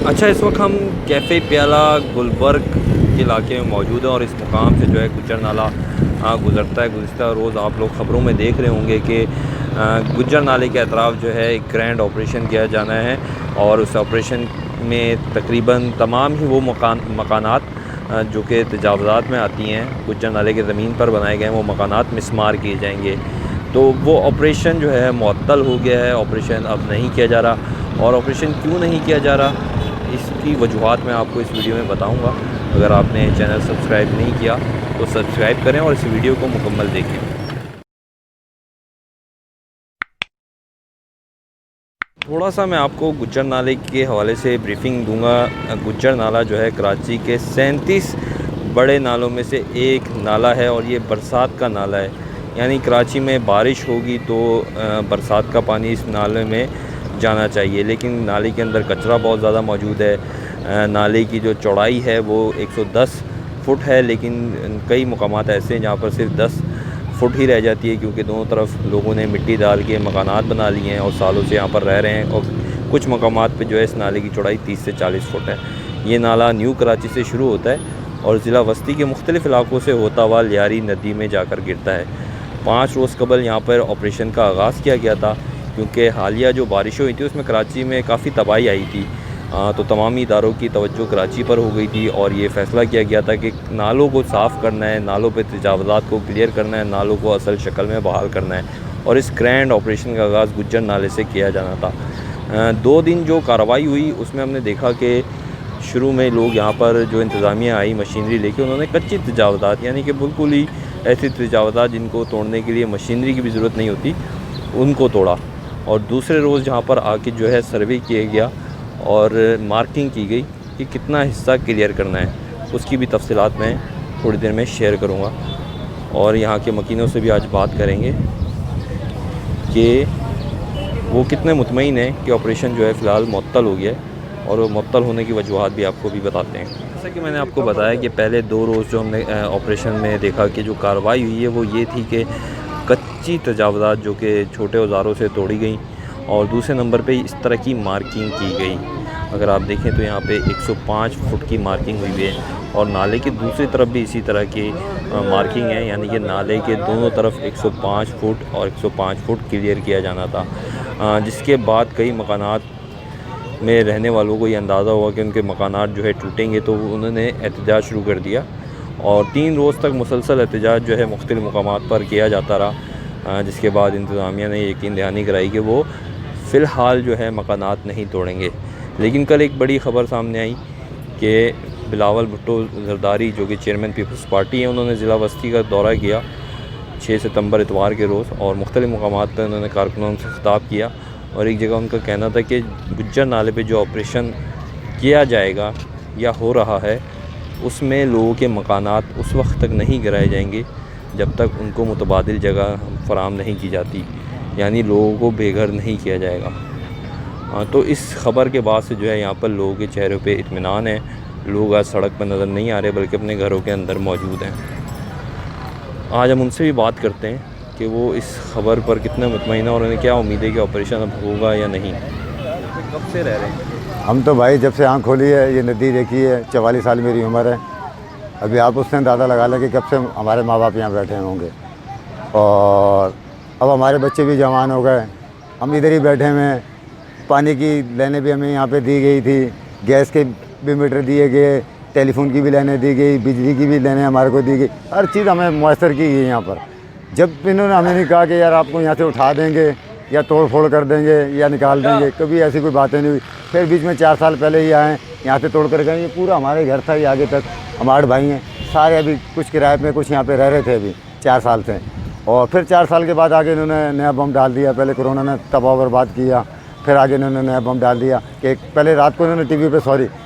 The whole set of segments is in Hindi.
अच्छा, इस वक्त हम कैफ़े प्याला गुलबर्ग के इलाके में मौजूद हैं और इस मुकाम से जो है गुज्जर नाला गुज़रता है। गुज़िश्ता रोज़ आप लोग ख़बरों में देख रहे होंगे कि गुज्जर नाले के अतराफ़ जो है एक ग्रैंड ऑपरेशन किया जाना है और उस ऑपरेशन में तकरीबन तमाम ही वो मकानात जो कि तजावज़ात में आती हैं, गुज्जर नाले के ज़मीन पर बनाए गए हैं, वो मकानात मिस्मार किए जाएंगे। तो वो ऑपरेशन जो है मुअत्तल हो गया है, ऑपरेशन अब नहीं किया जा रहा। और ऑपरेशन क्यों नहीं किया जा रहा, इसकी वजूहात मैं आपको इस वीडियो में बताऊंगा। अगर आपने चैनल सब्सक्राइब नहीं किया तो सब्सक्राइब करें और इस वीडियो को मुकम्मल देखें। थोड़ा सा मैं आपको गुज्जर नाले के हवाले से ब्रीफिंग दूंगा। गुज्जर नाला जो है कराची के 37 बड़े नालों में से एक नाला है और ये बरसात का नाला है। यानी कराची में बारिश होगी तो बरसात का पानी इस नाले में जाना चाहिए, लेकिन नाले के अंदर कचरा बहुत ज़्यादा मौजूद है। नाले की जो चौड़ाई है वो 110 फुट है, लेकिन कई मकामात ऐसे हैं जहाँ पर सिर्फ 10 फुट ही रह जाती है, क्योंकि दोनों तरफ लोगों ने मिट्टी डाल के मकानात बना लिए हैं और सालों से यहाँ पर रह रहे हैं। और कुछ मकामात पे जो है इस नाले की चौड़ाई 30 से 40 फुट है। ये नाला न्यू कराची से शुरू होता है और ज़िला वस्ती के मुख्तलिफ़ इलाकों से होता हुआ लियारी नदी में जाकर गिरता है। 5 रोज़ कबल यहाँ पर ऑपरेशन का आगाज़ किया गया था, क्योंकि हालिया जो बारिशें हुई थी उसमें कराची में काफ़ी तबाही आई थी। तो तमामी इदारों की तवज्जो कराची पर हो गई थी और ये फ़ैसला किया गया था कि नालों को साफ़ करना है, नालों पे तजावज़ात को क्लियर करना है, नालों को असल शक्ल में बहाल करना है। और इस ग्रैंड ऑपरेशन का आगाज़ गुज्जर नाले से किया जाना था। 2 दिन जो कार्रवाई हुई उसमें हमने देखा कि शुरू में लोग यहाँ पर जो इंतज़ामिया आई मशीनरी लेके, उन्होंने कच्ची तजावज़ात यानी कि बिल्कुल ही ऐसी तजावज़ात जिनको तोड़ने के लिए मशीनरी की भी ज़रूरत नहीं होती, उनको तोड़ा। और दूसरे रोज़ जहाँ पर आके जो है सर्वे किया गया और मार्किंग की गई कि कितना हिस्सा क्लियर करना है, उसकी भी तफसीलात मैं थोड़ी देर में शेयर करूँगा। और यहाँ के मकीनों से भी आज बात करेंगे कि वो कितने मुतमईन हैं कि ऑपरेशन जो है फ़िलहाल मुअत्तल हो गया है, और वो मुअत्तल होने की वजूहात भी आपको भी बताते हैं। जैसा कि मैंने आपको बताया कि पहले 2 रोज़ जो हमने ऑपरेशन में देखा कि जो कार्रवाई हुई है वो ये थी कि कच्ची तजावज़ात जो कि छोटे औज़ारों से तोड़ी गई, और दूसरे नंबर पे इस तरह की मार्किंग की गई। अगर आप देखें तो यहाँ पे 105 फुट की मार्किंग हुई है और नाले की दूसरी तरफ भी इसी तरह की मार्किंग है, यानी कि नाले के दोनों तरफ 105 फुट और 105 फुट क्लियर किया जाना था। जिसके बाद कई मकानात में रहने वालों को ये अंदाज़ा हुआ कि उनके मकानात जो है टूटेंगे, तो उन्होंने एहतजाज शुरू कर दिया और 3 रोज़ तक मुसलसल एहतजाज जो है मुख्तलिफ़ मकामात पर किया जाता रहा। जिसके बाद इंतज़ामिया ने यकीन दहानी कराई कि वो फ़िलहाल जो है मकानात नहीं तोड़ेंगे। लेकिन कल एक बड़ी ख़बर सामने आई कि बिलावल भुट्टो ज़रदारी जो कि चेयरमैन पीपल्स पार्टी है, उन्होंने ज़िला वस्ती का दौरा किया 6 सितंबर इतवार के रोज़, और मुख्तलिफ़ मकामात पर उन्होंने कारकुनों से ख़िताब किया। और एक जगह उनका कहना था कि गुज्जर नाले पे जो ऑपरेशन किया जाएगा या हो रहा है उसमें लोगों के मकानात उस वक्त तक नहीं गिराए जाएंगे जब तक उनको मुतबादिल जगह फराहम नहीं की जाती, यानी लोगों को बेघर नहीं किया जाएगा। तो इस ख़बर के बाद से जो है यहाँ पर लोगों के चेहरों पे इत्मीनान है। लोग आज सड़क पर नज़र नहीं आ रहे बल्कि अपने घरों के अंदर मौजूद हैं। आज हम उनसे भी बात करते हैं कि वो इस ख़बर पर कितने मुतमईन हैं और उन्हें क्या उम्मीद है कि ऑपरेशन अब होगा या नहीं। कब से रह रहे हैं? हम तो भाई जब से आँख खोली है ये नदी देखी है, 44 साल मेरी उम्र है। अभी आप उससे अंदाज़ा लगा लें कि कब से हमारे माँ बाप यहाँ बैठे होंगे, और अब हमारे बच्चे भी जवान हो गए, हम इधर ही बैठे हुए हैं। पानी की लाइनें भी हमें यहाँ पे दी गई थी, गैस के भी मीटर दिए गए, टेलीफोन की भी लाइनें दी गई, बिजली की भी लाइनें हमारे को दी गई, हर चीज़ हमें मुयसर की गई यहाँ पर। जब इन्होंने हमें नहीं कहा कि यार आपको यहाँ से उठा देंगे या तोड़ फोड़ कर देंगे या निकाल देंगे, कभी ऐसी कोई बातें नहीं हुई। फिर बीच में 4 साल पहले ही आए, यहाँ से तोड़ कर गए। ये पूरा हमारे घर था, ये आगे तक हम 8 भाई हैं सारे, अभी कुछ किराए पे कुछ यहाँ पे रह रहे थे अभी 4 साल से। और फिर 4 साल के बाद आगे इन्होंने नया बम डाल दिया। पहले कोरोना ने तबाह बर्बाद किया, फिर आगे इन्होंने नया बम डाल दिया कि पहले रात को इन्होंने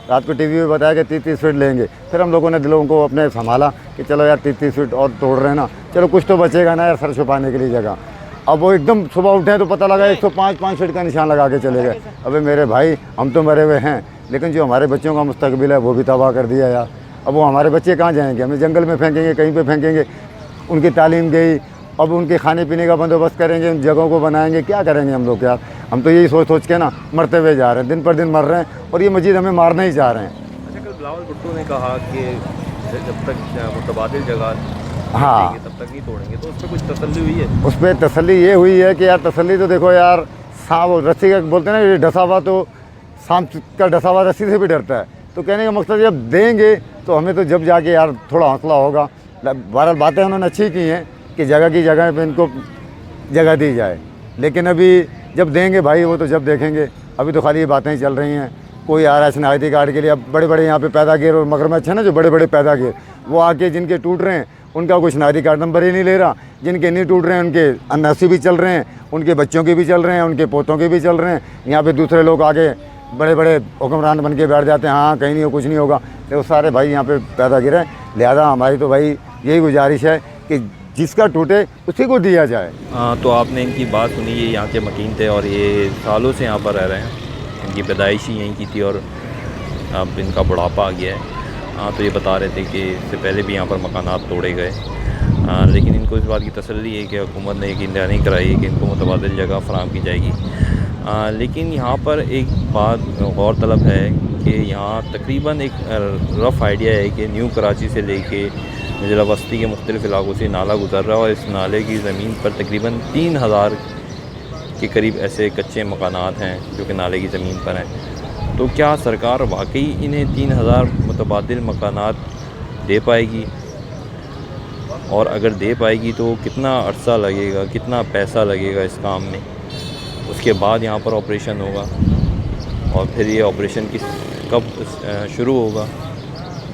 रात को टीवी पे बताया कि 30-30 फीट लेंगे। फिर हम लोगों ने दिलों को अपने संभाला कि चलो यार 30-30 फीट और तोड़ रहे हैं ना, चलो कुछ तो बचेगा ना यार सर छुपाने के लिए जगह। अब वो एकदम सुबह उठे तो पता लगा 105 फीट का निशान लगा के चले गए। अबे मेरे भाई, हम तो मरे हुए हैं, लेकिन जो हमारे बच्चों का मुस्तकबिल है वो भी तबाह कर दिया यार। अब वो हमारे बच्चे कहाँ जाएंगे? हमें जंगल में फेंकेंगे, कहीं पे फेंकेंगे। उनकी तालीम गई, अब उनके खाने पीने का बंदोबस्त करेंगे, उन जगहों को बनाएंगे, क्या करेंगे हम लोग यार। हम तो यही सोच सोच के ना मरते हुए जा रहे हैं, दिन पर दिन मर रहे हैं, और ये मस्जिद हमें मारना ही चाह रहे हैं। अच्छा, कल बिलावल भुट्टो ने कहा कि जब तक मुतबादिल जगह हाँ, तब तक नहीं तोड़ेंगे, तो उस पर कुछ तसल्ली हुई है? उस पर तसल्ली ये हुई है कि यार तसल्ली तो देखो यार, सांप रस्सी का बोलते हैं ना, ये डसा हुआ तो सांप का डसा हुआ रस्सी से भी डरता है। तो कहने का मकसद जब देंगे तो हमें तो जब जाके यार थोड़ा हौसला होगा। बहरहाल बातें उन्होंने अच्छी की हैं कि जगह की जगह पे इनको जगह दी जाए, लेकिन अभी जब देंगे भाई वो तो जब देखेंगे। अभी तो खाली ये बातें ही चल रही हैं। कोई आ रहा है शनाख्ती कार्ड के लिए, अब बड़े बड़े यहाँ पे पैदागिर और मगरमच्छ है ना, जो बड़े बड़े पैदागिर, वो आके जिनके टूट रहे हैं उनका कोई शनाख्ती कार्ड नंबर ही नहीं ले रहा। जिनके नहीं टूट रहे हैं उनके अन्नासी भी चल रहे हैं, उनके बच्चों के भी चल रहे हैं, उनके पोतों के भी चल रहे हैं। यहाँ पे दूसरे लोग आगे बड़े बड़े हुक्मरान बन के बैठ जाते हैं, हाँ कहीं नहीं हो, कुछ नहीं होगा। तो वो सारे भाई यहाँ पे पैदागिर हैं। लिहाजा हमारी तो भाई यही गुजारिश है कि जिसका टूटे उसी को दिया जाए। तो आपने इनकी बात सुनी, ये यहाँ के मकीन थे और ये सालों से यहाँ पर रह रहे हैं। इनकी पैदाइश ही यहीं की थी और अब इनका बुढ़ापा आ गया है। तो ये बता रहे थे कि इससे पहले भी यहाँ पर मकानात तोड़े गए, लेकिन इनको इस बात की तसल्ली है कि हुकूमत ने एक इंतजामी कराई कि इनको मुतबादिल जगह फराहम की जाएगी। लेकिन यहाँ पर एक बात गौरतलब है कि यहाँ तकरीबन एक रफ़ आइडिया है कि न्यू कराची से लेके ज़िला बस्ती के मुख्तलिफ़ इलाक़ों से नाला गुज़र रहा है और इस नाले की ज़मीन पर तकरीबन 3000 के करीब ऐसे कच्चे मकानात हैं जो कि नाले की ज़मीन पर हैं। तो क्या सरकार वाकई इन्हें 3000 मुतबादिल मकानात दे पाएगी? और अगर दे पाएगी तो कितना अरसा लगेगा, कितना पैसा लगेगा इस काम में? उसके बाद यहाँ पर ऑपरेशन होगा और फिर ये ऑपरेशन कब शुरू होगा?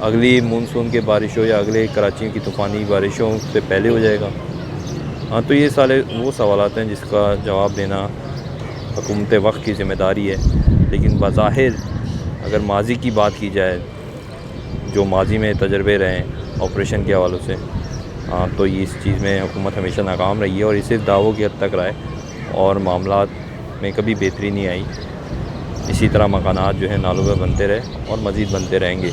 अगली मानसून के बारिशों या अगले कराची की तूफ़ानी बारिशों से पहले हो जाएगा? तो ये सारे वो सवालात हैं जिसका जवाब देना हुकूमत वक्त की ज़िम्मेदारी है। लेकिन बज़ाहिर अगर माजी की बात की जाए, जो माजी में तजर्बे रहे ऑपरेशन के हवालों से, तो ये इस चीज़ में हुकूमत हमेशा नाकाम रही है और इसे दावों की हद तक रहा है और मामलात में कभी बेहतरी नहीं आई। इसी तरह मकानात जो है नालों में बनते रहे और मज़ीद बनते रहेंगे।